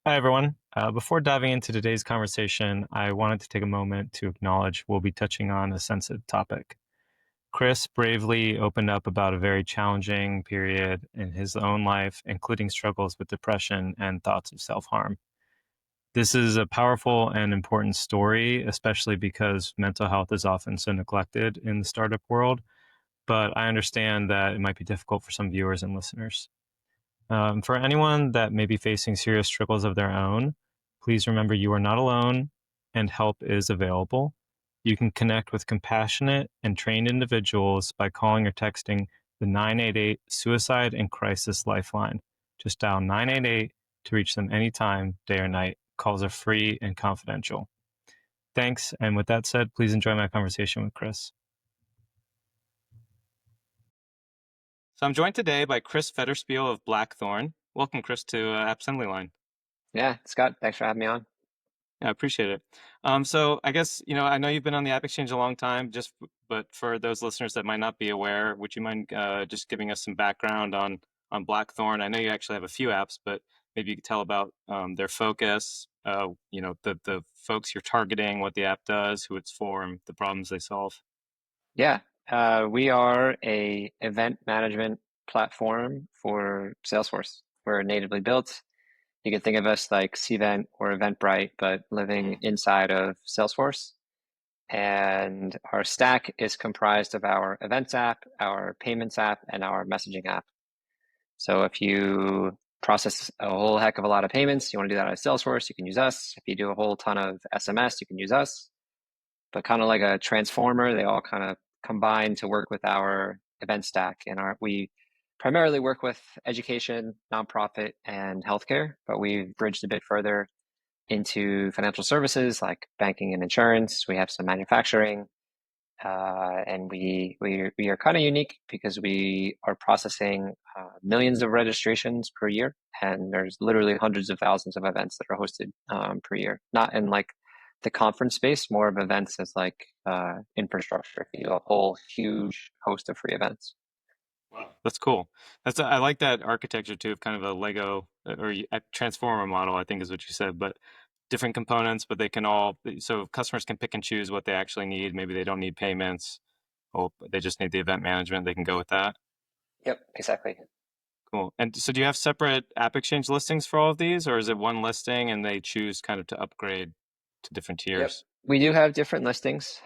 Hi, everyone. Before diving into today's conversation, I wanted to take a moment to acknowledge we'll be touching on a sensitive topic. Chris bravely opened up about a very challenging period in his own life, including struggles with depression and thoughts of self harm. This is a powerful and important story, especially because mental health is often so neglected in the startup world. But I understand that it might be difficult for some viewers and listeners. For anyone that may be facing serious struggles of their own, please remember you are not alone and help is available. You can connect with compassionate and trained individuals by calling or texting the 988 Suicide and Crisis Lifeline. Just dial 988 to reach them anytime, day or night. Calls are free and confidential. Thanks. And with that said, please enjoy my conversation with Chris. So I'm joined today by Chris Federspiel of Blackthorn. Welcome, Chris, to Assembly Line. Yeah, Scott, thanks for having me on. Yeah, I appreciate it. So I guess, I know you've been on the App Exchange a long time, but for those listeners that might not be aware, would you mind just giving us some background on Blackthorn? I know you actually have a few apps, but maybe you could tell about their focus, the folks you're targeting, what the app does, who it's for, and the problems they solve. Yeah, we are a event management platform for Salesforce. We're natively built. You can think of us like Cvent or Eventbrite, but living inside of Salesforce. And our stack is comprised of our events app, our payments app, and our messaging app. So if you process a whole heck of a lot of payments, you want to do that out of Salesforce, you can use us. If you do a whole ton of SMS, you can use us. But kind of like a transformer, they all kind of combine to work with our event stack. And we primarily work with education, nonprofit, and healthcare, but we've bridged a bit further into financial services like banking and insurance. We have some manufacturing, and we are kind of unique because we are processing millions of registrations per year, and there's literally hundreds of thousands of events that are hosted per year. Not in like the conference space, more of events as like infrastructure. You know, a whole huge host of free events. Wow, that's cool. I like that architecture too, of kind of a Lego a transformer model, I think is what you said, but different components, but they can all, so customers can pick and choose what they actually need. Maybe they don't need payments, or they just need the event management. They can go with that. Yep, exactly. Cool. And so do you have separate App Exchange listings for all of these, or is it one listing and they choose kind of to upgrade to different Yep, tiers? we do have different listings.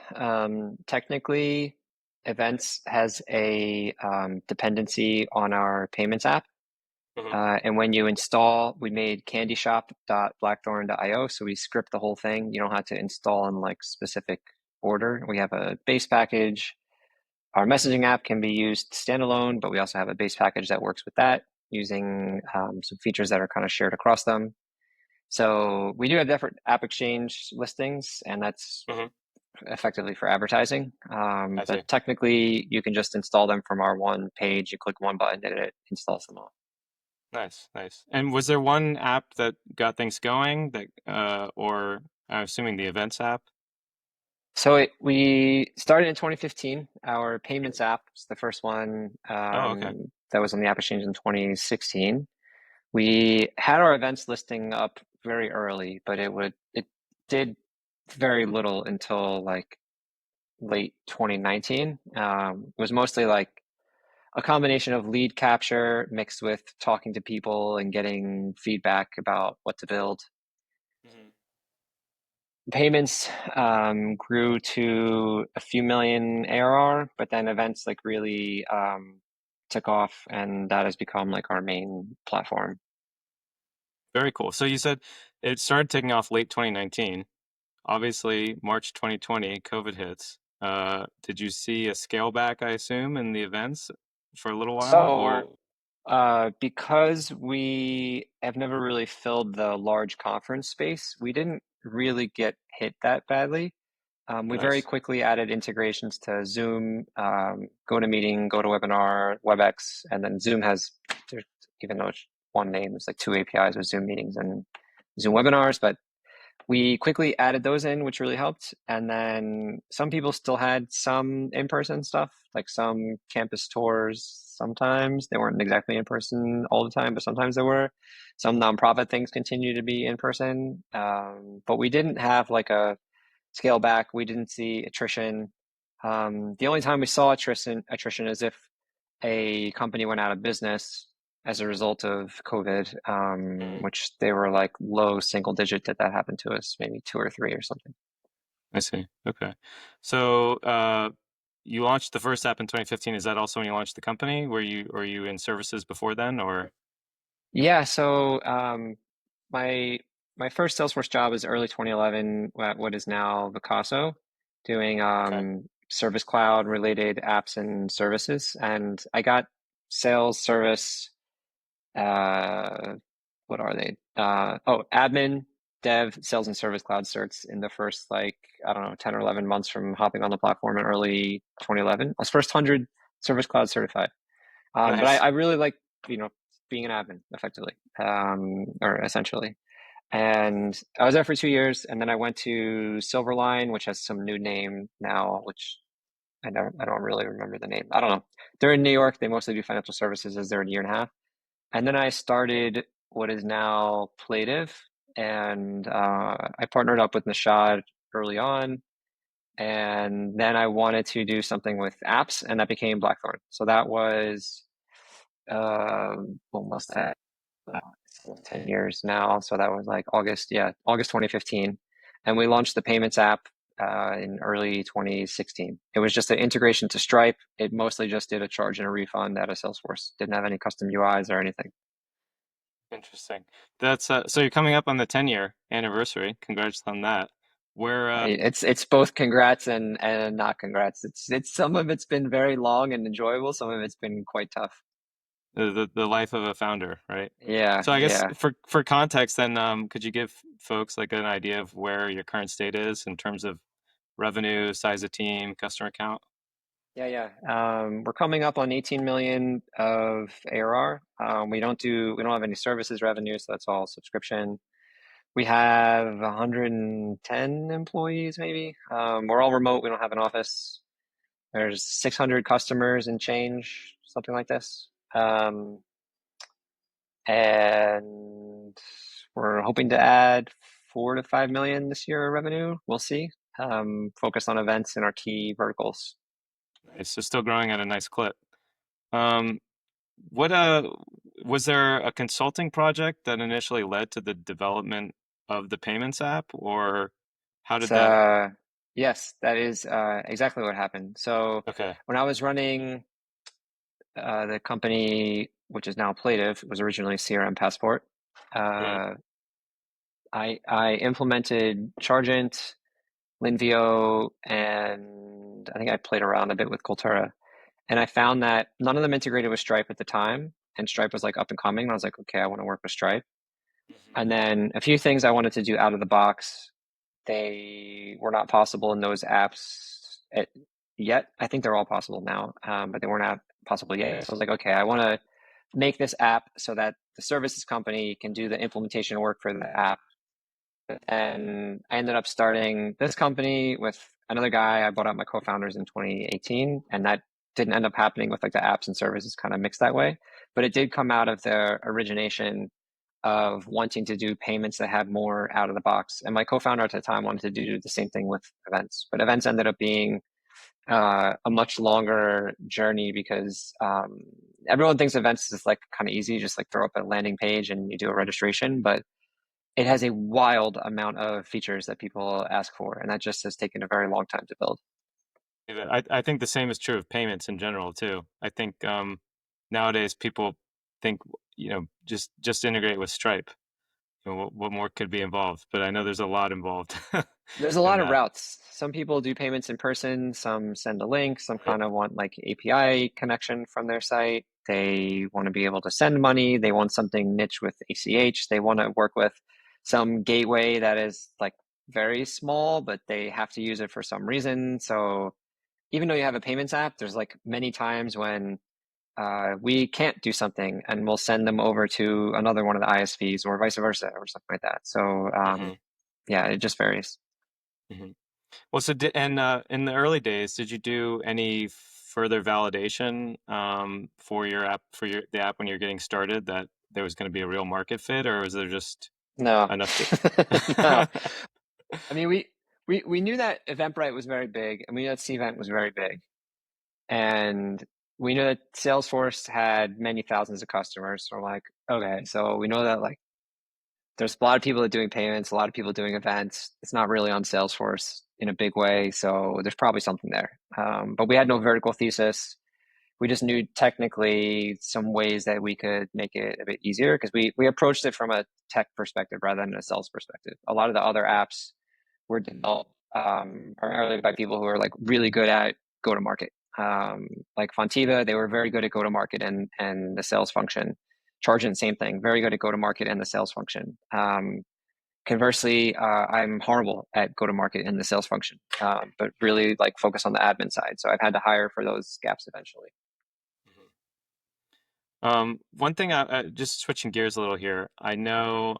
Technically, events has a dependency on our payments app. Mhm. And when you install, we made candyshop.blackthorn.io, so we script the whole thing. You don't have to install in like specific order. We have a base package. Our messaging app can be used standalone, but we also have a base package that works with that using some features that are kind of shared across them. So we do have different App Exchange listings, and that's Mhm. effectively for advertising. I see. But technically, you can just install them from our one page. You click one button, and it installs them all. Nice, nice. And was there one app that got things going or I'm assuming the events app? So we started in 2015. Our payments app was the first one Oh, okay. that was on the App Exchange in 2016. We had our events listing up very early, but it did very little until like late 2019. It was mostly like a combination of lead capture mixed with talking to people and getting feedback about what to build. Mhm. Payments grew to a few million ARR, but then events like really took off, and that has become like our main platform. Very cool. So you said it started taking off late 2019. Obviously, March 2020, COVID hits. Did you see a scale back, I assume, in the events for a little while, or? So, because we have never really filled the large conference space, we didn't really get hit that badly. We very Nice. quickly added integrations to Zoom, GoToMeeting, GoToWebinar, WebEx, and then Zoom has, even though it's one name, there's like two APIs with Zoom meetings and Zoom webinars, but we quickly added those in, which really helped. And then some people still had some in-person stuff, like some campus tours. Sometimes they weren't exactly in person all the time, but sometimes they were. Some nonprofit things continue to be in person. But we didn't have like a scale back. We didn't see attrition. The only time we saw attrition is if a company went out of business as a result of COVID, Mhm. which they were like low single digit that happened to us, maybe two or three or something. I see. Okay. So you launched the first app in 2015. Is that also when you launched the company? Were you in services before then, or Yeah, so my my first Salesforce job was early 2011 at what is now Vicasso, doing okay? Service Cloud related apps and services. And I got sales, service, uh, what are they? Admin, dev, sales and service cloud certs in the first like, I don't know, 10 or 11 months from hopping on the platform in early 2011. I was first 100 service cloud certified. But Nice. I really like, you know, being an admin effectively, or essentially. And I was there for 2 years, and then I went to Silverline, which has some new name now, which I don't really remember the name. I don't know. They're in New York. They mostly do financial services. Is there a year and a half? And then I started what is now Plative, and I partnered up with Nishad early on, and then I wanted to do something with apps, and that became Blackthorn. So that was almost at uh, 10 years now. So that was like August, yeah, August 2015, and we launched the payments app in early 2016. It was just an integration to Stripe. It mostly just did a charge and a refund out of Salesforce. Didn't have any custom UIs or anything. Interesting. That's so you're coming up on the 10-year anniversary. Congrats on that. Where It's both congrats and not congrats. It's some of it's been very long and enjoyable. Some of it's been quite tough. the life of a founder, right? Yeah, So I guess yeah, for context, then could you give folks like an idea of where your current state is in terms of revenue, size of team, customer count? yeah. We're coming up on 18 million of ARR. We don't have any services revenue, so that's all subscription. We have 110 employees, maybe. We're all remote. We don't have an office. There's 600 customers and change, something like this. And we're hoping to add 4 to 5 million this year revenue. We'll see. Focus on events in our key verticals. It's just still growing at a nice clip. Um, what was there a consulting project that initially led to the development of the payments app, or how It's did that? yes, that is exactly what happened. So Okay, when I was running the company, which is now Plative, was originally CRM Passport. right. Uh, I implemented Chargent, Linvio, and I think I played around a bit with Cultura. And I found that none of them integrated with Stripe at the time, and Stripe was like up and coming. And I was like, okay, I want to work with Stripe. And then a few things I wanted to do out of the box, they were not possible in those apps yet. I think they're all possible now, but they weren't possible yet. So I was like, okay, I want to make this app so that the services company can do the implementation work for the app. And I ended up starting this company with another guy. I bought out my co-founders in 2018, and that didn't end up happening with like the apps and services kind of mixed that way. But it did come out of the origination of wanting to do payments that had more out of the box. And my co-founder at the time wanted to do the same thing with events, but events ended up being a much longer journey because everyone thinks events is like kind of easy, just like throw up a landing page and you do a registration, but it has a wild amount of features that people ask for, and that just has taken a very long time to build. I think the same is true of payments in general too. I think nowadays people think just integrate with Stripe. What more could be involved? But I know there's a lot involved There's a in lot of that. routes. Some people do payments in person, some send a link, some Right. kind of want like API connection from their site. They want to be able to send money. They want something niche with ACH. They want to work with some gateway that is like very small, but they have to use it for some reason. So even though you have a payments app, there's like many times when we can't do something and we'll send them over to another one of the ISVs or vice versa or something like that. So Hmm. yeah, it just varies. Mhm. Well, so in the early days, did you do any further validation for your app the app when you're getting started that there was going to be a real market fit, or was there just No, enough to? no. I mean, we knew that Eventbrite was very big, and we knew that Cvent was very big, and we knew that Salesforce had many thousands of customers. So we're like, okay, so we know that like there's a lot of people that are doing payments, a lot of people doing events. It's not really on Salesforce in a big way, so there's probably something there. But we had no vertical thesis. We just knew technically some ways that we could make it a bit easier because we approached it from a tech perspective rather than a sales perspective. A lot of the other apps were developed primarily by people who are like really good at go to market. Like Fontiva, they were very good at go to market and the sales function. Chargent, same thing, very good at go to market and the sales function. Conversely, I'm horrible at go to market and the sales function, but really like focus on the admin side. So I've had to hire for those gaps eventually. One thing, just switching gears a little here. I know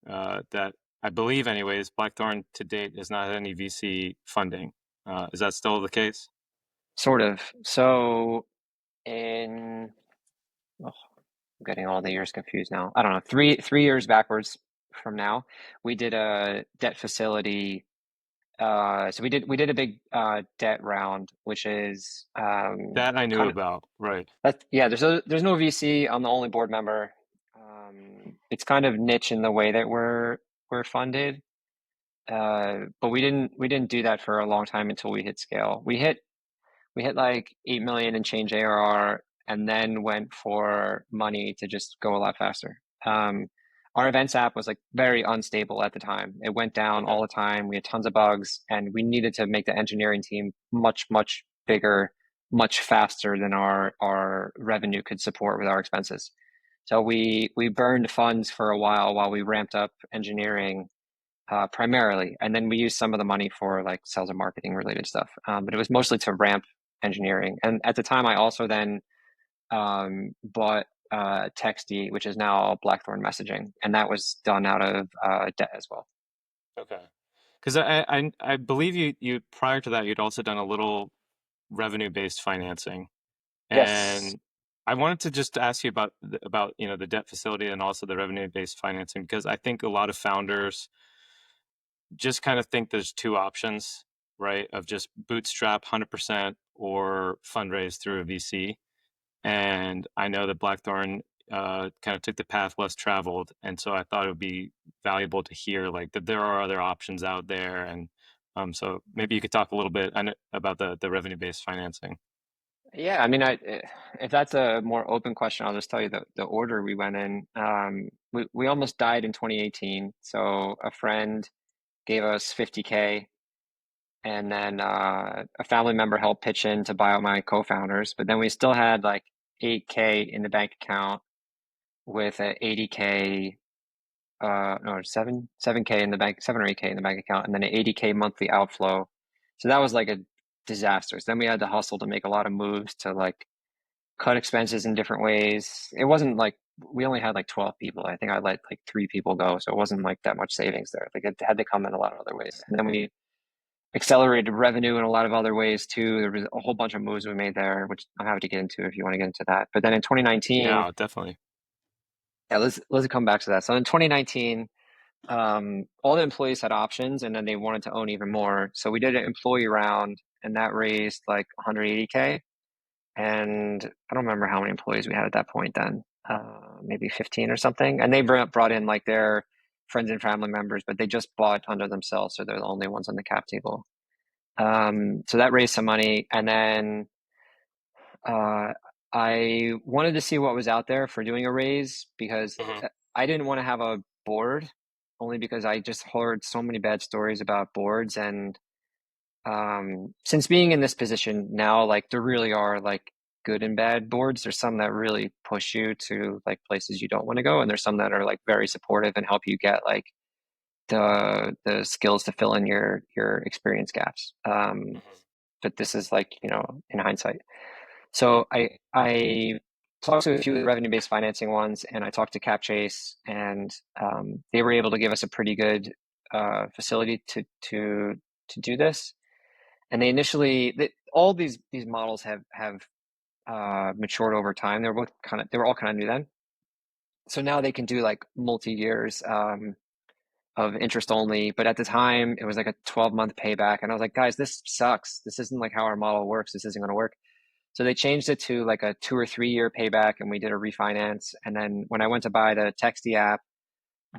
that I believe, anyways, Blackthorn to date has not had any VC funding. Is that still the case? Sort of. So in oh, I'm getting all the years confused now. I don't know, three years backwards from now, we did a debt facility. So we did a big debt round, which is That I knew kind of about, right? that. Yeah, there's no VC. I'm the only board member. It's kind of niche in the way that we're funded. But we didn't do that for a long time until we hit scale. We hit like 8 million and change ARR and then went for money to just go a lot faster. Our events app was like very unstable at the time. It went down Okay. all the time. We had tons of bugs and we needed to make the engineering team much, much bigger, much faster than our revenue could support with our expenses. So we burned funds for a while we ramped up engineering primarily, and then we used some of the money for like sales and marketing related stuff. But it was mostly to ramp engineering. And at the time, I also then bought Texty, which is now Blackthorn Messaging, and that was done out of debt as well. Okay. Because I believe you prior to that you'd also done a little revenue-based financing, Yes. and I wanted to just ask you about the debt facility and also the revenue-based financing because I think a lot of founders just kind of think there's two options, right? Of just bootstrap 100% or fundraise through a VC. And I know that Blackthorn kind of took the path less traveled, and so I thought it would be valuable to hear like that there are other options out there, and so maybe you could talk a little bit about the revenue-based financing. Yeah, I mean, if that's a more open question, I'll just tell you the order we went in. We almost died in 2018. So a friend gave us 50K, and then a family member helped pitch in to buy out my co-founders. But then we still had like 8K in the bank account with a 80K, no, 7K in the bank, 7 or 8K in the bank account, and then an 80K monthly outflow. So that was like a disaster. So then we had to hustle to make a lot of moves to like cut expenses in different ways. It wasn't like we only had like 12 people. I think I let like 3 people go, so it wasn't like that much savings there. Like it had to come in a lot of other ways. And then we accelerated revenue in a lot of other ways too. There was a whole bunch of moves we made there, which I'm happy to get into if you want to get into that. But then in 2019, Yeah, definitely. yeah, let's come back to that. So in 2019, all the employees had options, and then they wanted to own even more. So we did an employee round, and that raised like 180K. And I don't remember how many employees we had at that point then, maybe 15 or something. And they brought in like their friends and family members, but they just bought under themselves, so they're the only ones on the cap table. So that raised some money, and then uh, I wanted to see what was out there for doing a raise because Hmm. I didn't want to have a board, only because I just heard so many bad stories about boards. And since being in this position now, like there really are like good and bad boards. There's some that really push you to like places you don't want to go, and there's some that are like very supportive and help you get like the skills to fill in your experience gaps. But this is like, in hindsight. So I talked to a few of the revenue-based financing ones, and I talked to CapChase, and they were able to give us a pretty good facility to do this. And they initially all these models have matured over time. They were all kind of new then. So now they can do like multi years of interest only. But at the time, it was like a 12-month payback, and I was like, guys, this sucks. This isn't like how our model works. This isn't going to work. So they changed it to like a 2 or 3 year payback, and we did a refinance. And then when I went to buy the Texty app,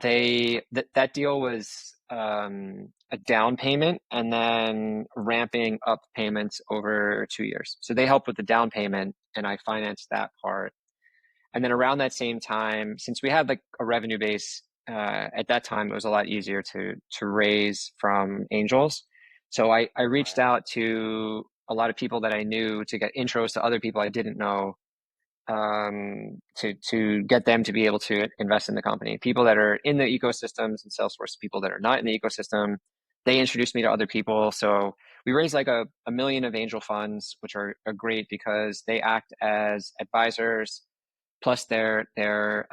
that deal was a down payment and then ramping up payments over 2 years. So they helped with the down payment, and I financed that part. And then around that same time, since we had like a revenue base at that time, it was a lot easier to raise from angels. So I reached Right. out to a lot of people that I knew to get intros to other people I didn't know, to get them to be able to invest in the company. People that are in the ecosystems and Salesforce, people that are not in the ecosystem, they introduced me to other people. So we raised like a million of angel funds, which are great because they act as advisors. Plus, they're not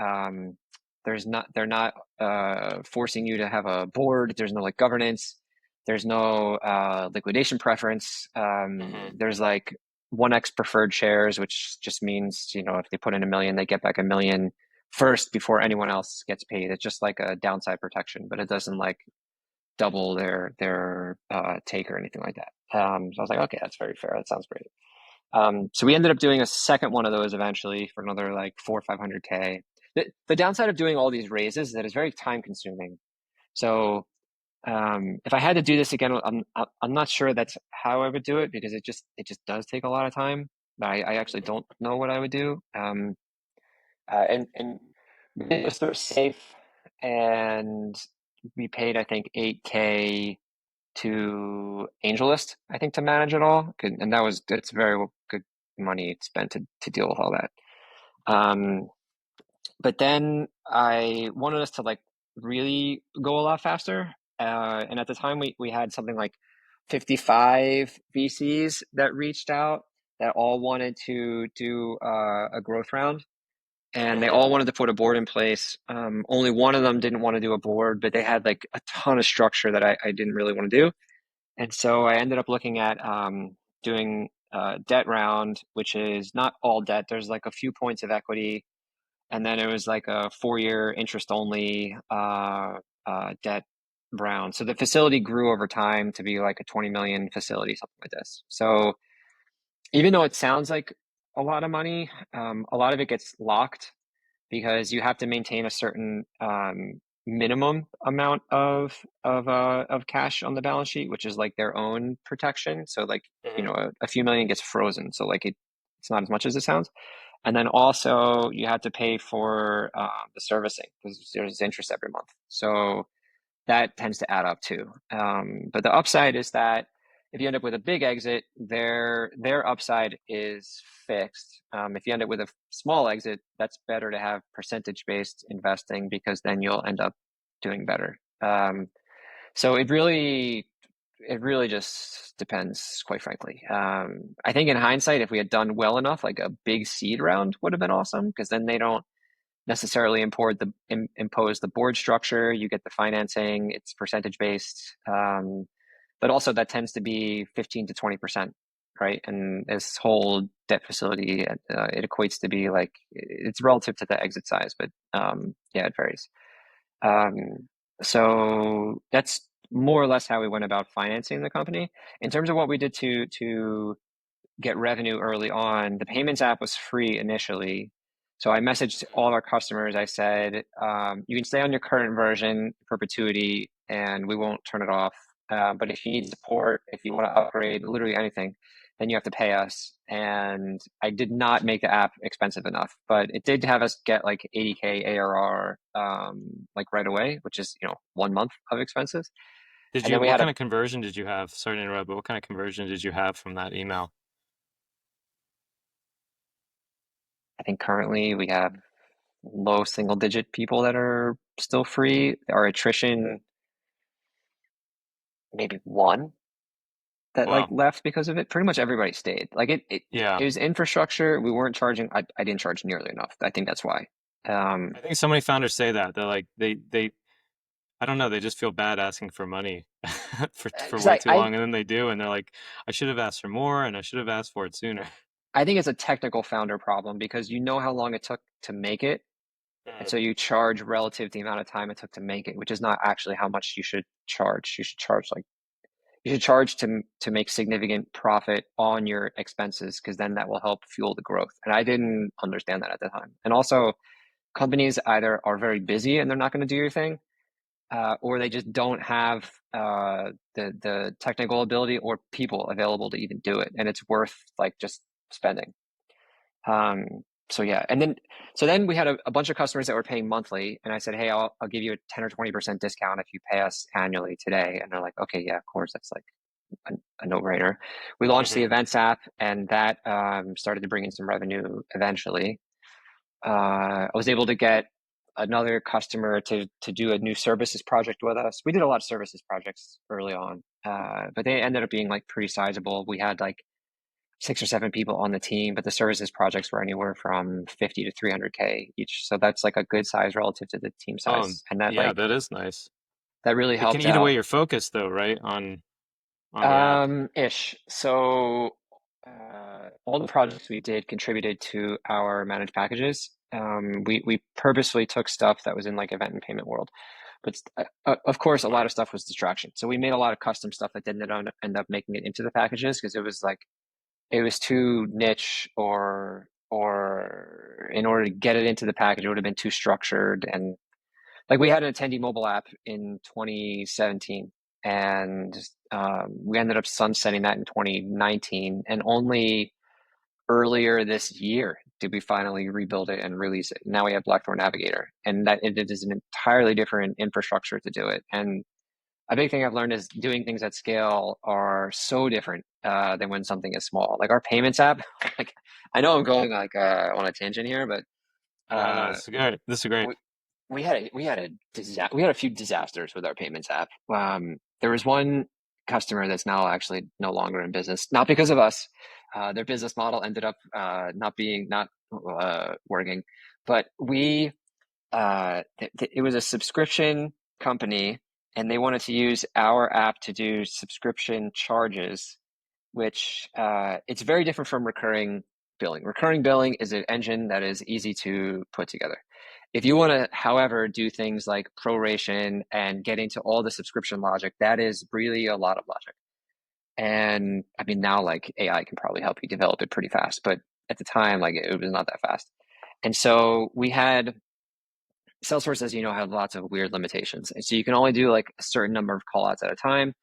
forcing you to have a board. There's no like governance. There's no liquidation preference. Hmm. There's like 1x preferred shares, which just means, if they put in a million, they get back a million first before anyone else gets paid. It's just like a downside protection, but it doesn't like double their take or anything like that. So I was like, okay, that's very fair. That sounds great. So we ended up doing a second one of those eventually for another like 400 or 500K. The downside of doing all these raises is that it's very time consuming. So if I had to do this again, I'm not sure that's how I would do it because it just does take a lot of time. I actually don't know what I would do. And it was sort of safe, and we paid I think 8K to AngelList, I think, to manage it all, and it's very good money spent to deal with all that. Um, but then I wanted us to like really go a lot faster. And at the time we had something like 55 VCs that reached out that all wanted to do a growth round. And they Hmm. all wanted to put a board in place. Only one of them didn't want to do a board, but they had like a ton of structure that I didn't really want to do. And so I ended up looking at doing a debt round, which is not all debt. There's like a few points of equity, and then it was like a 4 year interest only debt round. So the facility grew over time to be like a 20 million facility, something like this. So even though it sounds like a lot of money, a lot of it gets locked because you have to maintain a certain minimum amount of cash on the balance sheet, which is like their own protection. So like, Hmm. a few million gets frozen, so like it's not as much as it sounds. And then also you have to pay for the servicing because there's interest every month. So that tends to add up too. But the upside is that if you end up with a big exit, their upside is fixed. If you end up with a small exit, that's better to have percentage based investing because then you'll end up doing better. So it really just depends, quite frankly. I think in hindsight, if we had done well enough, like a big seed round would have been awesome because then they don't necessarily impose the board structure. You get the financing; it's percentage based, but also that tends to be 15 to 20%, right? And this whole debt facility, it equates to be like it's relative to the exit size, but yeah, it varies. Um, so that's more or less how we went about financing the company. In terms of what we did to get revenue early on, the payments app was free initially. So I messaged all of our customers. I said, you can stay on your current version perpetuity and we won't turn it off. But if you need support, if you want to upgrade, literally anything, then you have to pay us. And I did not make the app expensive enough, but it did have us get like 80K ARR like right away, which is 1 month of expenses. And then we What had kind of conversion did you have? Sorry to interrupt, but what kind of conversion did you have from that email? I think currently we have low single digit people that are still free. Our attrition, maybe one that like Wow. left because of it. Pretty much everybody stayed. Like Yeah. it was infrastructure. We weren't charging. I didn't charge nearly enough. I think that's why. I think so many founders say that. They're like, they I don't know. They just feel bad asking for money for Because way too I long, and then they do, and they're like, I should have asked for more, and I should have asked for it sooner. I think it's a technical founder problem because you know how long it took to make it, and Mm. so you charge relative to the amount of time it took to make it, which is not actually how much you should charge. You should charge to make significant profit on your expenses because then that will help fuel the growth. And I didn't understand that at the time. And also, companies either are very busy and they're not going to do your thing, or they just don't have the technical ability or people available to even do it, and it's worth like just spending. Um, so yeah, and then we had a bunch of customers that were paying monthly, and I said, hey, I'll give you a 10 or 20% discount if you pay us annually today. And they're like, okay, yeah, of course, that's like a no-brainer. We launched the Hmm. events app, and that started to bring in some revenue eventually. I was able to get another customer to do a new services project with us. We did a lot of services projects early on, but they ended up being like pretty sizable. We had like 6 or 7 people on the team, but the services projects were anywhere from 50 to 300K each. So that's like a good size relative to the team Oh, size, and that yeah, like that is nice. that really It can helped eat away out. your focus, though, right? On the app. Ish. So all the projects we did contributed to our managed packages. We purposely took stuff that was in like event and payment world, but of course a lot Smart. of stuff was distraction. So we made a lot of custom stuff that didn't end up making it into the packages because it was like it was too niche or in order to get it into the package it would have been too structured. And like we had an attendee mobile app in 2017, and we ended up sunsetting that in 2019, and only earlier this year did we finally rebuild it and release it. Now we have Blackthorn Navigator, and that it is an entirely different infrastructure to do it. And a big thing I've learned is doing things at scale are so different than when something is small. Like our payments app, like I know I'm going like on a tangent here, but No, no, uh, this is great. This is great. we, we had a few disasters with our payments app. There was one customer that's now actually no longer in business, not because of us. Their business model ended up not working, but it was a subscription company, and they wanted to use our app to do subscription charges, which it's very different from recurring billing. Recurring billing is an engine that is easy to put together. If you want to, however, do things like proration and get into all the subscription logic, that is really a lot of logic. And I mean, now like AI can probably help you develop it pretty fast, but at the time, like it was not that fast. And so we had Salesforce, as you know, had lots of weird limitations. And so you can only do like a certain number of callouts at a time.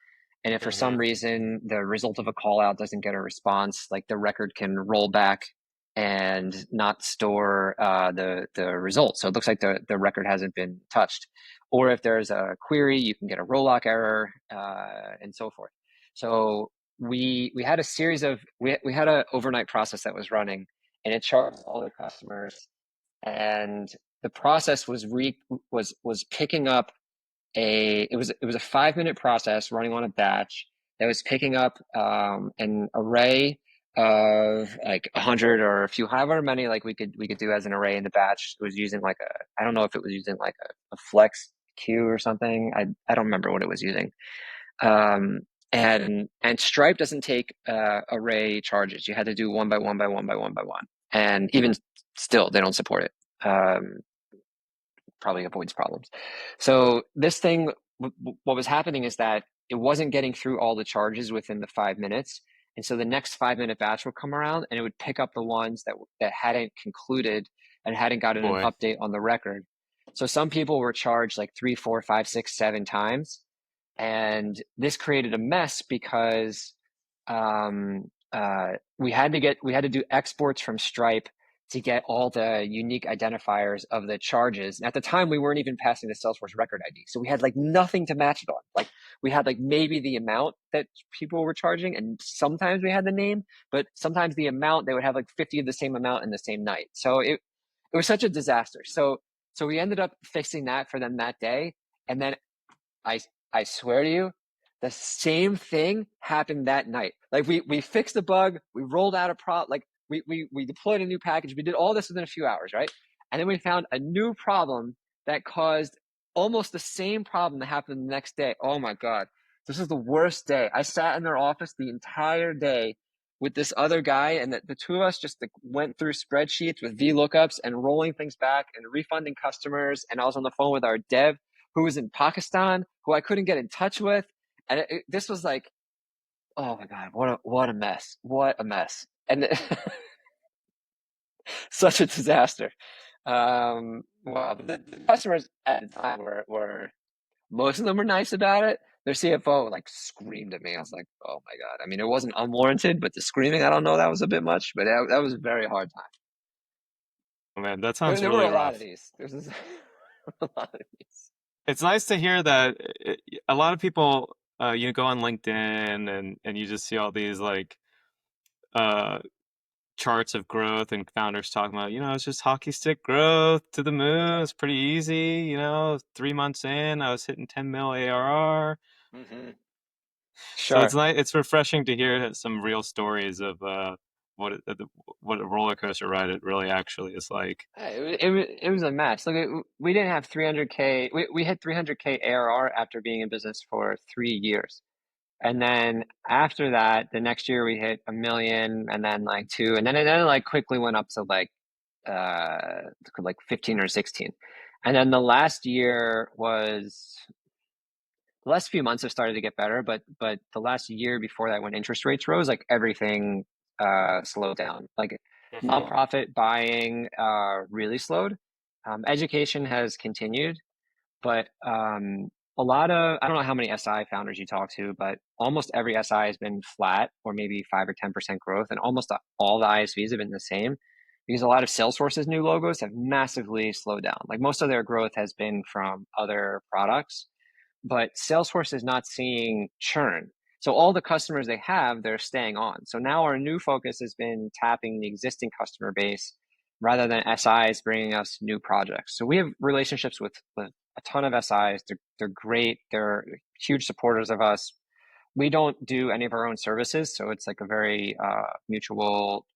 And if for some Hmm. reason the result of a call out doesn't get a response, like the record can roll back and not store the result. So it looks like the record hasn't been touched. Or if there's a query, you can get a roll lock error and so forth. So we had a series of we had an overnight process that was running, and it charged all the customers, and the process was picking up it was a 5 minute process running on a batch that was picking up an array of like 100 or a few, however many like we could do as an array in the batch. It was using like I don't know if it was using like a flex queue or something. I don't remember what it was using. um, and Stripe doesn't take array charges. You had to do one by one by one by one by one, and even still they don't support it. Probably avoids problems. So this thing, what was happening is that it wasn't getting through all the charges within the 5 minutes. And so the next 5 minute batch would come around and it would pick up the ones that hadn't concluded and hadn't gotten an Boy. update on the record. So some people were charged like 3, 4, 5, 6, 7 times. And this created a mess because we had to do exports from Stripe to get all the unique identifiers of the charges. And at the time, we weren't even passing the Salesforce record ID, so we had like nothing to match it on. Like we had like maybe the amount that people were charging, and sometimes we had the name, but sometimes the amount they would have like 50 of the same amount in the same night. So it was such a disaster. So we ended up fixing that for them that day, and then I I swear to you, the same thing happened that night. Like we fixed the bug, we rolled out a like we deployed a new package, we did all this within a few hours, right? And then we found a new problem that caused almost the same problem that happened the next day. Oh my God. This is the worst day. I sat in their office the entire day with this other guy, and the two of us just like, went through spreadsheets with VLOOKUPs and rolling things back and refunding customers. And I was on the phone with our dev who was in Pakistan, who I couldn't get in touch with. And this was like, oh my God, what a mess. What a mess. And such a disaster. Well, the customers at the time were most of them were nice about it. Their CFO like screamed at me. I was like, "Oh my God!" I mean, it wasn't unwarranted, but the screaming, I don't know, that was a bit much. But that was a very hard time. Oh, man, that There, sounds there were really a lot of rough. these. There's a lot of these. It's nice to hear that a lot of people, you go on LinkedIn and you just see all these like uh, charts of growth and founders talking about, it's just hockey stick growth to the moon. It's pretty easy. 3 months in, I was hitting 10 mil ARR. Hmm. So it's Sure. nice. It's refreshing to hear some real stories of what what a roller coaster ride it really actually is like. It was a mess. Look, we didn't have 300K. We hit 300K ARR after being in business for 3 years. And then after that, the next year we hit 1 million and then like two. And then it like quickly went up to like 15 or 16. And then the last few months have started to get better, but the last year before that, when interest rates rose, like everything slowed down. Like Hmm. nonprofit buying really slowed. Education has continued, but a lot of, I don't know how many SI founders you talk to, but almost every SI has been flat or maybe 5 or 10% growth, and almost all the ISVs have been the same because a lot of Salesforce's new logos have massively slowed down. Like most of their growth has been from other products, but Salesforce is not seeing churn. So all the customers they have, they're staying on. So now our new focus has been tapping the existing customer base rather than SIs bringing us new projects. So we have relationships with a ton of SIs. They're great. They're huge supporters of us. We don't do any of our own services, so it's like a very mutual,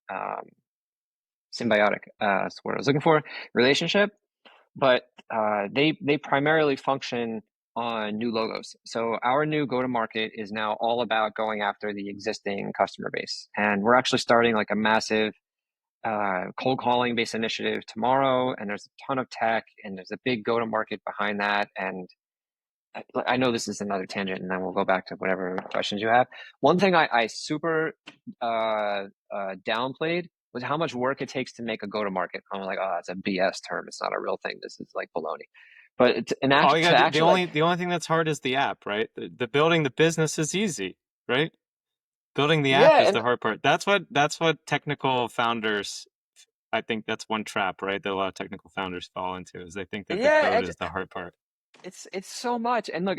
symbiotic. That's what I was looking for. Relationship, but they primarily function on new logos. So our new go-to-market is now all about going after the existing customer base, and we're actually starting like a massive cold calling based initiative tomorrow. And there's a ton of tech, and there's a big go-to-market behind that. And I know this is another tangent, and then we'll go back to whatever questions you have. One thing I super downplayed was how much work it takes to make a go-to-market. I'm like, oh, it's a BS term. It's not a real thing. This is like baloney. But All you to got the actually like, only thing that's hard is the app, right? The building the business is easy, right? Building the app yeah, is and the hard part. That's what technical founders. I think that's one trap, right? That a lot of technical founders fall into is they think that the yeah, code is the hard part. it's so much. And look,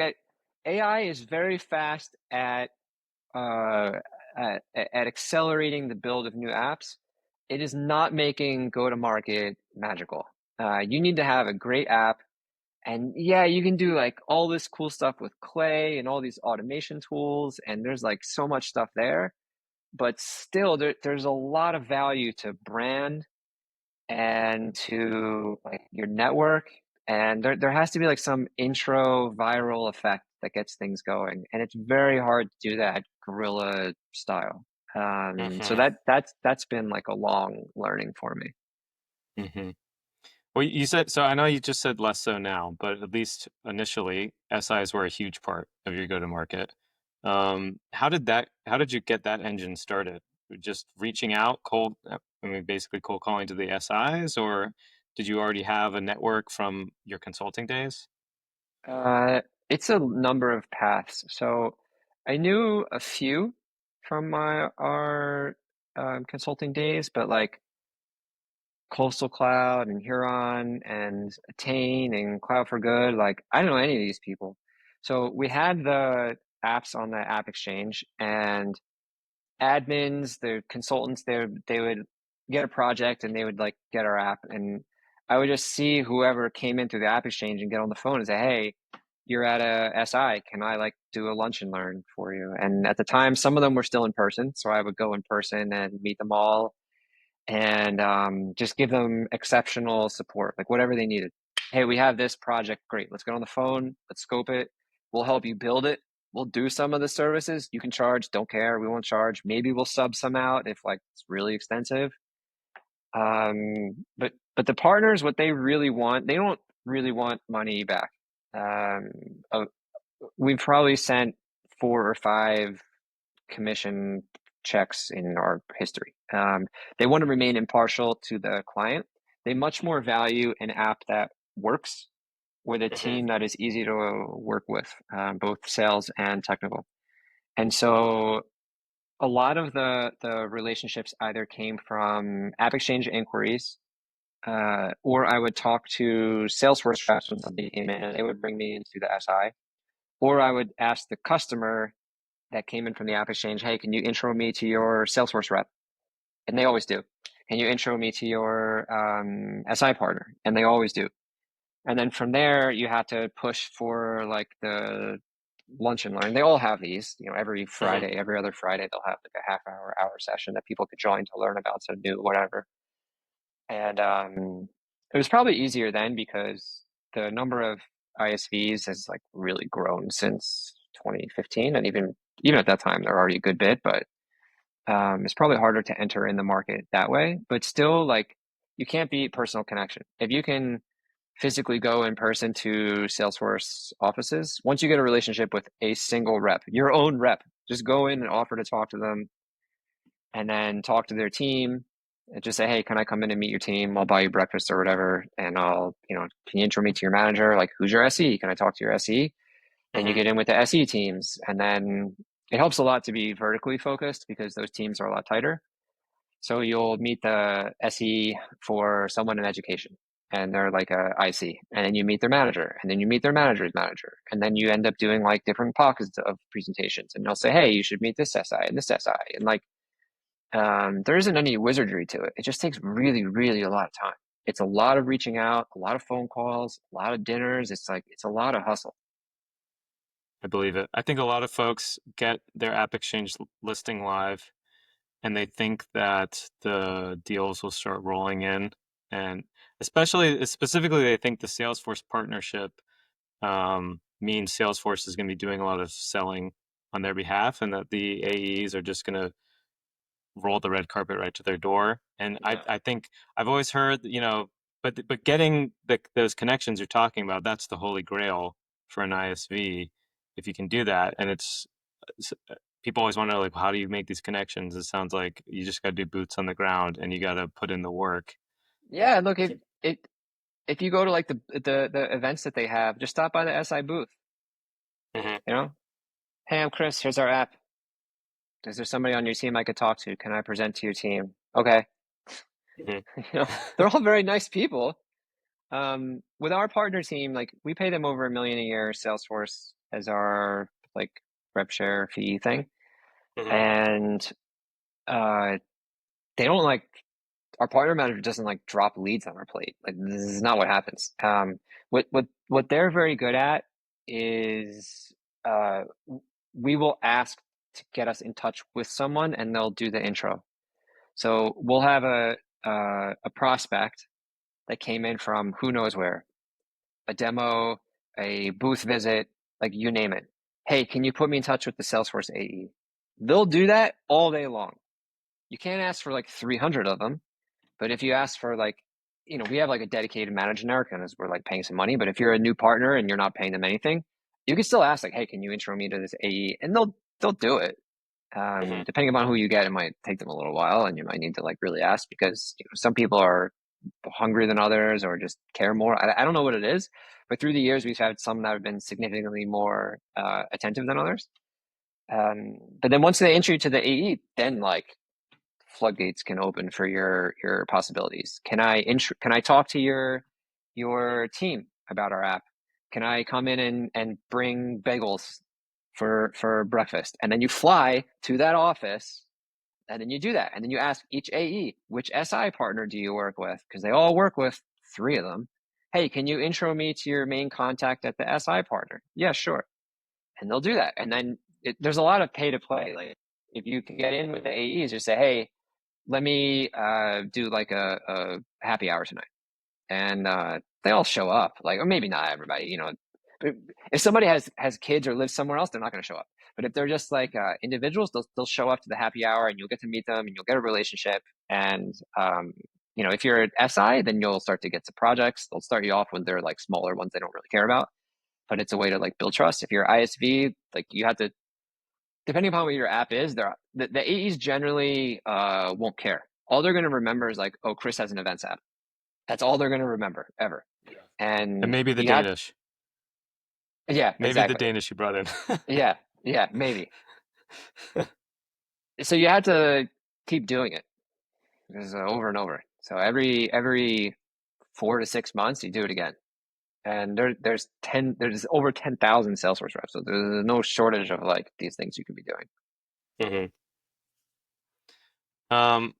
AI is very fast uh, at accelerating the build of new apps. It is not making go-to-market magical. You need to have a great app. And yeah, you can do like all this cool stuff with Clay and all these automation tools, and there's like so much stuff there. But still, there's a lot of value to brand and to like your network. And there has to be like some intro viral effect that gets things going. And it's very hard to do that guerrilla style. So Hmm. that's been like a long learning for me. Hmm. Well, you said so. I know you just said less so now, but at least initially, SIs were a huge part of your go-to-market. How did you get that engine started? Just reaching out, basically cold calling to the SIs, or did you already have a network from your consulting days? It's a number of paths. So I knew a few from my our consulting days, but like Coastal Cloud and Huron and Attain and Cloud for Good, like I don't know any of these people. So we had the apps on the App Exchange, and admins, the consultants, they would get a project and they would like get our app, and I would just see whoever came in through the App Exchange and get on the phone and say, "Hey, you're at a SI. Can I like do a lunch and learn for you?" And at the time, some of them were still in person, so I would go in person and meet them all and just give them exceptional support, like whatever they needed. Hey, we have this project. Great. Let's get on the phone. Let's scope it. We'll help you build it. We'll do some of the services. You can charge. Don't care. We won't charge. Maybe we'll sub some out if like it's really extensive. But the partners, what they really want, they don't really want money back. Um, uh, we've probably sent 4 or 5 commission checks in our history. They want to remain impartial to the client. They much more value an app that works with a Hmm. team that is easy to work with, both sales and technical. And so a lot of the relationships either came from App Exchange inquiries, or I would talk to Salesforce reps when somebody came in and they would bring me into the SI, or I would ask the customer that came in from the App Exchange, hey, can you intro me to your Salesforce rep? And they always do. Can you intro me to your SI partner? And they always do. And then from there, you have to push for like the lunch and learn. They all have these, every Hmm. Friday, every other Friday, they'll have like a half hour session that people could join to learn about some new whatever. And it was probably easier then because the number of ISVs has like really grown since 2015, and even at that time they're already a good bit, but it's probably harder to enter in the market that way. But still, like you can't beat personal connection. If you can physically go in person to Salesforce offices, once you get a relationship with a single rep, your own rep, just go in and offer to talk to them and then talk to their team and just say, hey, can I come in and meet your team? I'll buy you breakfast or whatever. And can you intro me to your manager? Like, who's your SE? Can I talk to your SE? Then you Hmm. get in with the SE teams. And then it helps a lot to be vertically focused because those teams are a lot tighter. So you'll meet the SE for someone in education and they're like a IC. And then you meet their manager and then you meet their manager's manager. And then you end up doing like different pockets of presentations. And they'll say, hey, you should meet this SI and this SI. And like, there isn't any wizardry to it. It just takes really, really a lot of time. It's a lot of reaching out, a lot of phone calls, a lot of dinners. It's a lot of hustle. I believe it. I think a lot of folks get their App Exchange listing live and they think that the deals will start rolling in. And specifically, they think the Salesforce partnership means Salesforce is going to be doing a lot of selling on their behalf and that the AEs are just going to roll the red carpet right to their door. And I, Yeah. I think I've always heard, but getting those connections you're talking about, that's the holy grail for an ISV if you can do that. And people always want to know, like, how do you make these connections? It sounds like you just got to do boots on the ground and you got to put in the work. Yeah, look, it if you go to like the events that they have, just stop by the SI booth, Hmm. you know? Hey, I'm Chris, here's our app. Is there somebody on your team I could talk to? Can I present to your team? Okay. Hmm. They're all very nice people. With our partner team, like we pay them over $1 million a year, Salesforce as our like rep share fee thing. Hmm. And uh they don't like our partner manager doesn't like drop leads on our plate. Like this is not what happens. What they're very good at is uh we will ask to get us in touch with someone and they'll do the intro. So we'll have a prospect that came in from who knows where, a demo, a booth visit, like you name it. Hey, can you put me in touch with the Salesforce AE? They'll do that all day long. You can't ask for like 300 of them, but if you ask for like, we have like a dedicated manager now because we're like paying some money. But if you're a new partner and you're not paying them anything, you can still ask like, hey, can you intro me to this AE? And they'll do it. Hmm. Depending upon who you get, it might take them a little while, and you might need to like really ask because some people are hungrier than others or just care more. I don't know what it is, but through the years we've had some that have been significantly more attentive than others. But then once they intro you to the AE, then like floodgates can open for your possibilities. Can I talk to your team about our app? Can I come in and bring bagels for breakfast? And then you fly to that office and then you do that. And then you ask each AE, which SI partner do you work with? Because they all work with 3 of them. Hey, can you intro me to your main contact at the SI partner? Yeah, sure. And they'll do that. And then there's a lot of pay to play. Like if you can get in with the AEs, just say, hey, let me do like a happy hour tonight. And they all show up, like, or maybe not everybody, if somebody has kids or lives somewhere else, they're not going to show up. But if they're just like individuals, they'll show up to the happy hour, and you'll get to meet them, and you'll get a relationship. And if you're an SI, then you'll start to get to projects. They'll start you off when they're like smaller ones they don't really care about, but it's a way to like build trust. If you're ISV, like you have to, depending upon what your app is, the AEs generally won't care. All they're going to remember is like, oh, Chris has an events app. That's all they're going to remember ever. And And maybe the you had, Danish. yeah, Maybe the exactly. Danish you brought in. Yeah, yeah, maybe. So you had to keep doing it because over and over. So every 4 to 6 months, you do it again. And there's over 10,000 Salesforce reps. So there's no shortage of like these things you could be doing. Hmm. Um,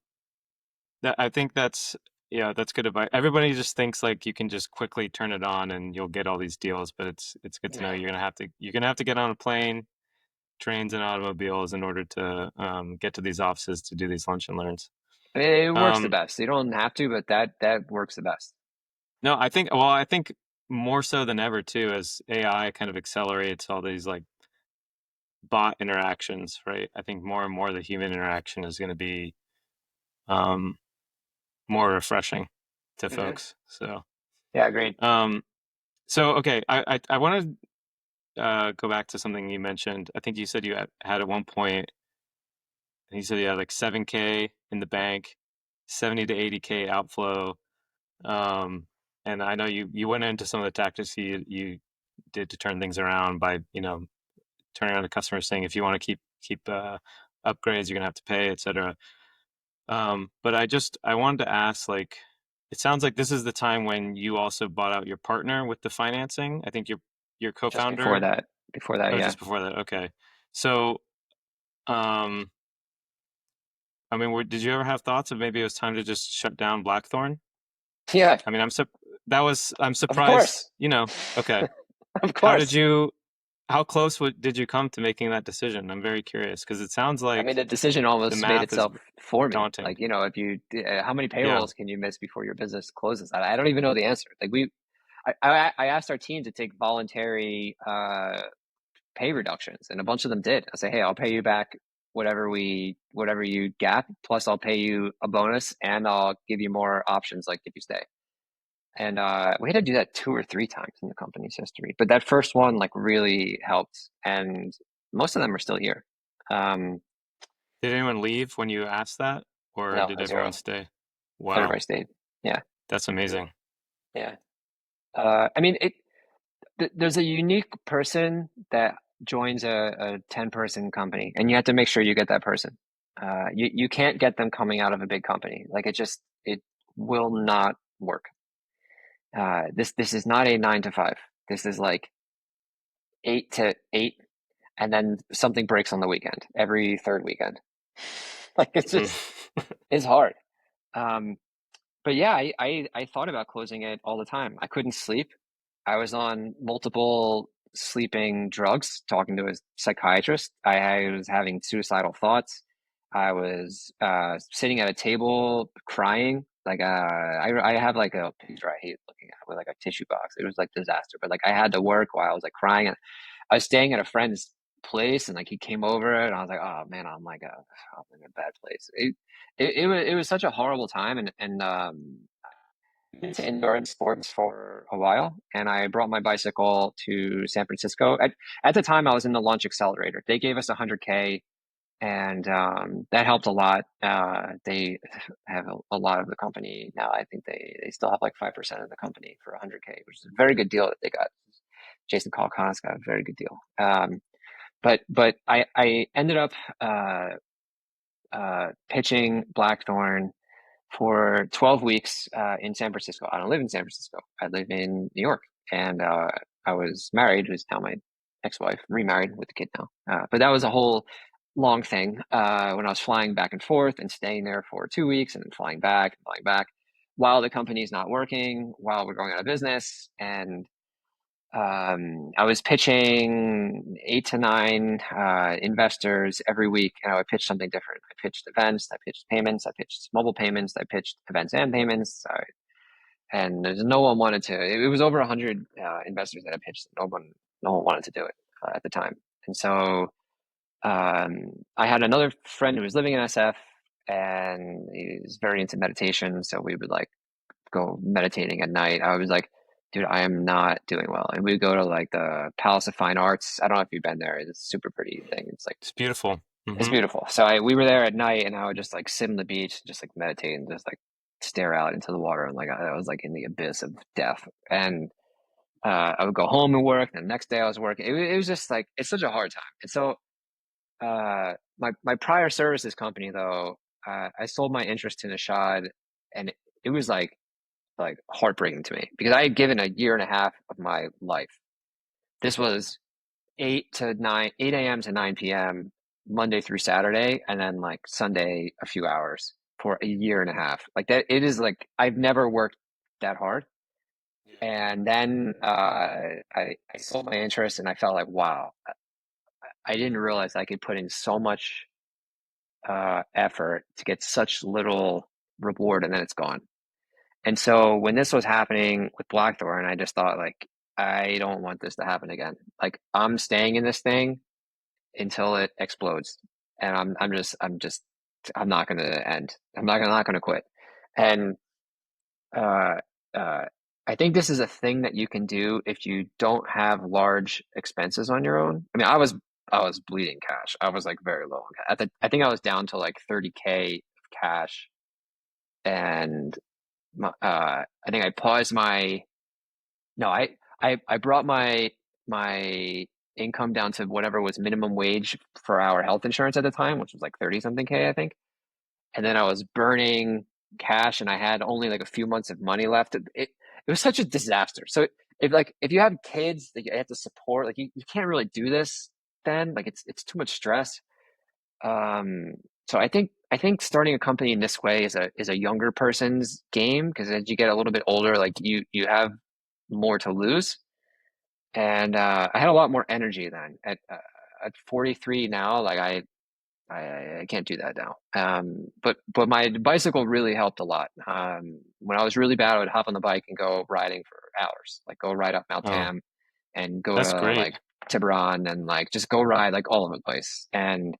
I think that's yeah, that's good advice. Everybody just thinks like you can just quickly turn it on and you'll get all these deals, but it's good to know you're gonna have to get on a plane, trains, and automobiles in order to get to these offices to do these lunch and learns. I mean, it works the Um, best. You don't have to, but that works the best. no, I think more so than ever too, as AI kind of accelerates all these like bot interactions, right? I think more and more the human interaction is going to be um, more refreshing to Hmm. folks. So, Yeah, agreed. um, so okay, I want to go back to something you mentioned. I think you said you had at one point. You said you had like 7K in the bank, 70 to 80K outflow. Um, and I know you went into some of the tactics you did to turn things around by turning on the customer saying if you want to keep upgrades you're gonna have to pay, etc. But I wanted to ask, like, it sounds like this is the time when you also bought out your partner with the financing. I think your Just before co-founder. that, Oh, yeah. just before that. Okay. So, um, I mean, did you ever have thoughts of maybe it was time to just shut down Blackthorn? Yeah, I mean, I'm of surprised. course. Okay. Of How did course. you? How close did you come to making that decision? I'm very curious because it sounds I mean, like the decision the almost made math is itself for me. daunting. Like, if how many Yeah. payrolls can you miss before your business closes? I don't even know the answer. Like I asked our team to take voluntary pay reductions, and a bunch of them did. I say, hey, I'll pay you back whatever you gap, plus I'll pay you a bonus, and I'll give you more options, like if you stay. And we had to do that 2 or 3 times in the company's history. But that first one like really helped, and most of them are still here. Um, Did anyone leave when you asked that, or no, did a everyone zero. stay? Wow, Everybody stayed. Yeah, that's amazing. yeah. I mean, there's a unique person that joins a 10-person company, and you have to make sure you get that person. You can't get them coming out of a big company. Like it will not work. This is not a 9 to 5. This is like 8 to 8, and then something breaks on the weekend, every third weekend. Like it's hard. Um, but yeah, I thought about closing it all the time. I couldn't sleep. I was on multiple sleeping drugs, talking to a psychiatrist. I was having suicidal thoughts. I was sitting at a table crying. Like I have like a picture I hate looking at with like a tissue box. It was like disaster. But like I had to work while I was like crying, and I was staying at a friend's place, and like he came over, and I was like, oh man, I'm in a bad place. It was such a horrible time, and into indoor sports for a while, and I brought my bicycle to San Francisco. At the time, I was in the launch accelerator. They gave us 100K, and that helped a lot. They have a lot of the company now. I think they still have like 5% of the company for 100K, which is a very good deal that they got. Jason Calacanis got a very good deal. But I ended up pitching Blackthorn for 12 weeks in San Francisco. I don't live in San Francisco. I live in New York. And I was married, who's now my ex-wife, remarried with a kid now. But that was a whole long thing when I was flying back and forth and staying there for 2 weeks and then flying back while the company's not working, while we're going out of business. And I was pitching 8 to 9 investors every week, and I would pitch something different. I pitched events, I pitched payments, I pitched mobile payments, I pitched events and payments. and there's no one wanted to. It was over 100 investors that I pitched. No one wanted to do it at the time. And so I had another friend who was living in SF, and he was very into meditation. So we would like go meditating at night. I was like, dude, I am not doing well. And we would go to like the Palace of Fine Arts. I don't know if you've been there. It's a super pretty thing. It's like It's beautiful. it's Hmm. beautiful. So we were there at night, and I would just like sit on the beach, just like meditate and just like stare out into the water, and like I was like in the abyss of death. And I would go home and work. And the next day I was working. It was just like it's such a hard time. And so my prior services company though, I sold my interest to Nishad, and it was like heartbreaking to me because I had given a year and a half of my life. This was 8 a.m. to 9 p.m. Monday through Saturday, and then like Sunday a few hours for a year and a half. Like that, it is like I've never worked that hard. And then I sold my interest, and I felt like, wow, I didn't realize I could put in so much effort to get such little reward, and then it's gone. And so when this was happening with Blackthorn, I just thought like, I don't want this to happen again. Like I'm staying in this thing until it explodes. And I'm not going to end. Not going to quit. And uh, uh, I think this is a thing that you can do if you don't have large expenses on your own. I mean, I was bleeding cash. I was like very low. I think I was down to like 30K of cash, and I think I paused my no, I brought my income down to whatever was minimum wage for our health insurance at the time, which was like 30 something K, I think. And then I was burning cash, and I had only like a few months of money left. It was such a disaster. So if you have kids that you have to support, like you can't really do this then. Like it's too much stress. Um, so I think starting a company in this way is a younger person's game, because as you get a little bit older, like you have more to lose. And I had a lot more energy then. At 43 now, like I can't do that now. But my bicycle really helped a lot. When I was really bad, I would hop on the bike and go riding for hours, like go ride up Mount Oh, Tam and go that's to great. like Tiburon, and like just go ride like all over the place. And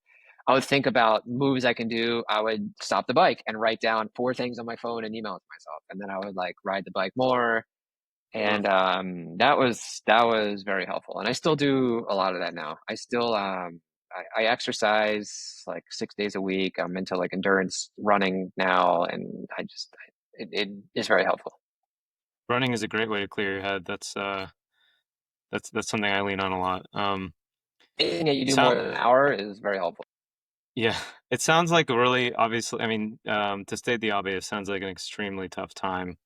I would think about moves I can do. I would stop the bike and write down four things on my phone and email it to myself, and then I would like ride the bike more. Mm. And that was very helpful. And I still do a lot of that now. I still I exercise like 6 days a week. I'm into like endurance running now, and it is very helpful. Running is a great way to clear your head. That's something I lean on a lot. Anything that you do more Sound than an hour is very helpful. Yeah, it sounds like a really obviously. I mean, to state the obvious, sounds like an extremely tough time.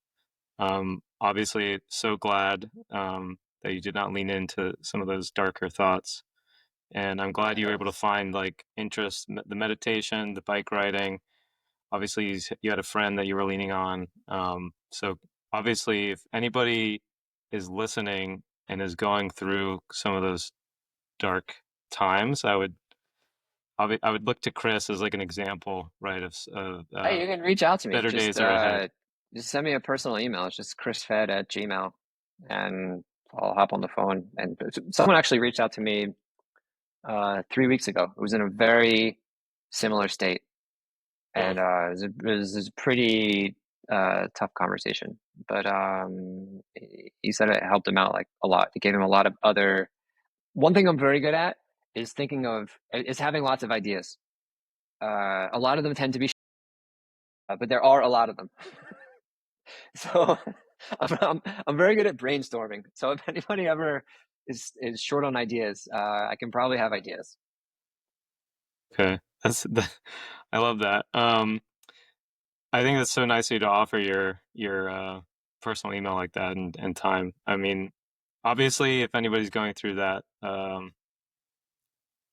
Obviously, so glad that you did not lean into some of those darker thoughts, and I'm glad you were able to find like interest, the meditation, the bike riding. Obviously, you had a friend that you were leaning on. So obviously, if anybody is listening and is going through some of those dark times, I would look to Chris as like an example, right, of Hey, you can reach out to me. better days are ahead. Just send me a personal email. It's just chrisfed@gmail, and I'll hop on the phone. And someone actually reached out to me 3 weeks ago. It was in a very similar state, Hmm. and it was a pretty tough conversation. But he said it helped him out like a lot. It gave him a lot of other. One thing I'm very good at is having lots of ideas. A lot of them tend to be, but there are a lot of them. So I'm very good at brainstorming. So if anybody ever is short on ideas, I can probably have ideas. Okay, I love that. I think that's so nice of you to offer your personal email like that and time. I mean, obviously, if anybody's going through that,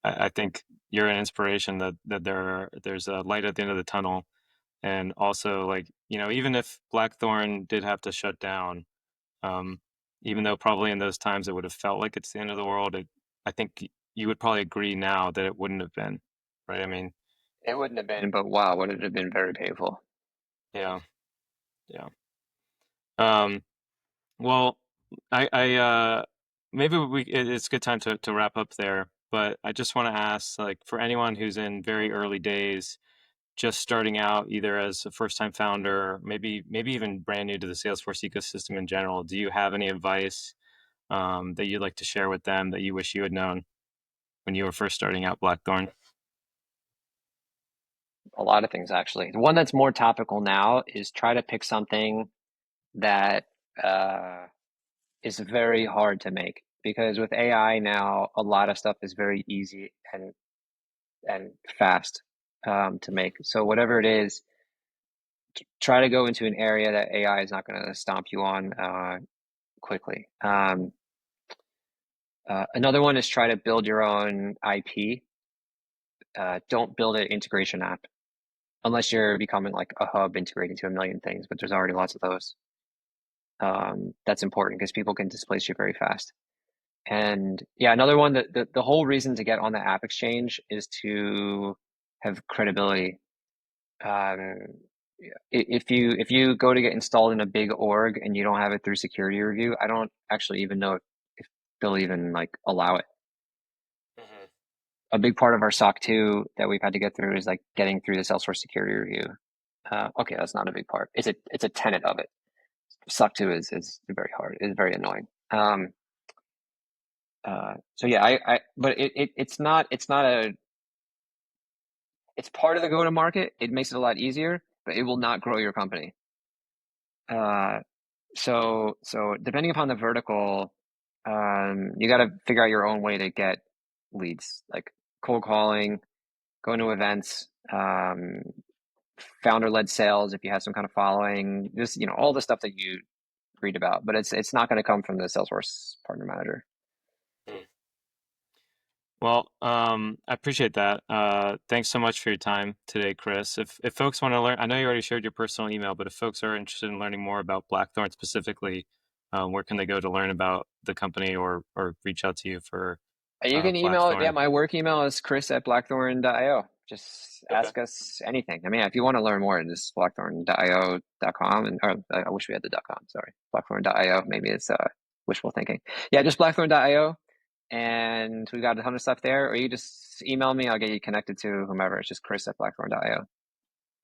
I think you're an inspiration that there's a light at the end of the tunnel. And also, like, even if Blackthorn did have to shut down, um, even though probably in those times it would have felt like it's the end of the world, I think you would probably agree now that it wouldn't have been, right? I mean, It wouldn't have been, but wow, would it have been very painful. yeah, yeah. Um, well, I maybe it's a good time to wrap up there, but I just want to ask, like, for anyone who's in very early days, just starting out either as a first-time founder, maybe even brand new to the Salesforce ecosystem in general, do you have any advice that you'd like to share with them that you wish you had known when you were first starting out Blackthorn? A lot of things, actually. The one that's more topical now is try to pick something that uh, is very hard to make, because with AI now, a lot of stuff is very easy and fast to make. So whatever it is, try to go into an area that AI is not going to stomp you on quickly. Another one is try to build your own IP. Don't build an integration app unless you're becoming like a hub integrating to a million things, but there's already lots of those. That's important because people can displace you very fast. And yeah, another one that the whole reason to get on the App Exchange is to have credibility. Um, if you go to get installed in a big org and you don't have it through security review, I don't actually even know if they'll even like allow it. Mhm. A big part of our SOC 2 that we've had to get through is like getting through the Salesforce security review. Okay, that's not a big part. It's a tenet of it. SOC 2 is very hard. It's very annoying. So yeah, but it's not a it's part of the go to market. It makes it a lot easier, but it will not grow your company. Uh, so depending upon the vertical, you got to figure out your own way to get leads, like cold calling, going to events, founder-led sales if you have some kind of following, just all the stuff that you read about. But it's not going to come from the Salesforce partner manager. Well, I appreciate that. Thanks so much for your time today, Chris. If folks want to learn, I know you already shared your personal email, but if folks are interested in learning more about Blackthorn specifically, where can they go to learn about the company or reach out to you for You can email, yeah, Blackthorn? my work email is chris@blackthorn.io. Just Okay. ask us anything. I mean, if you want to learn more, just blackthorn.io.com, and or I wish we had the .com, sorry. Blackthorn.io, maybe it's wishful thinking. Yeah, just blackthorn.io, and we got a ton of stuff there. Or you just email me, I'll get you connected to whomever. It's just chris@blackthorn.io.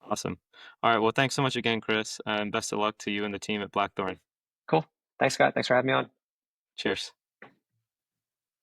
Awesome. All right. Well, thanks so much again, Chris, and best of luck to you and the team at Blackthorn. Cool. Thanks, Scott. Thanks for having me on. Cheers.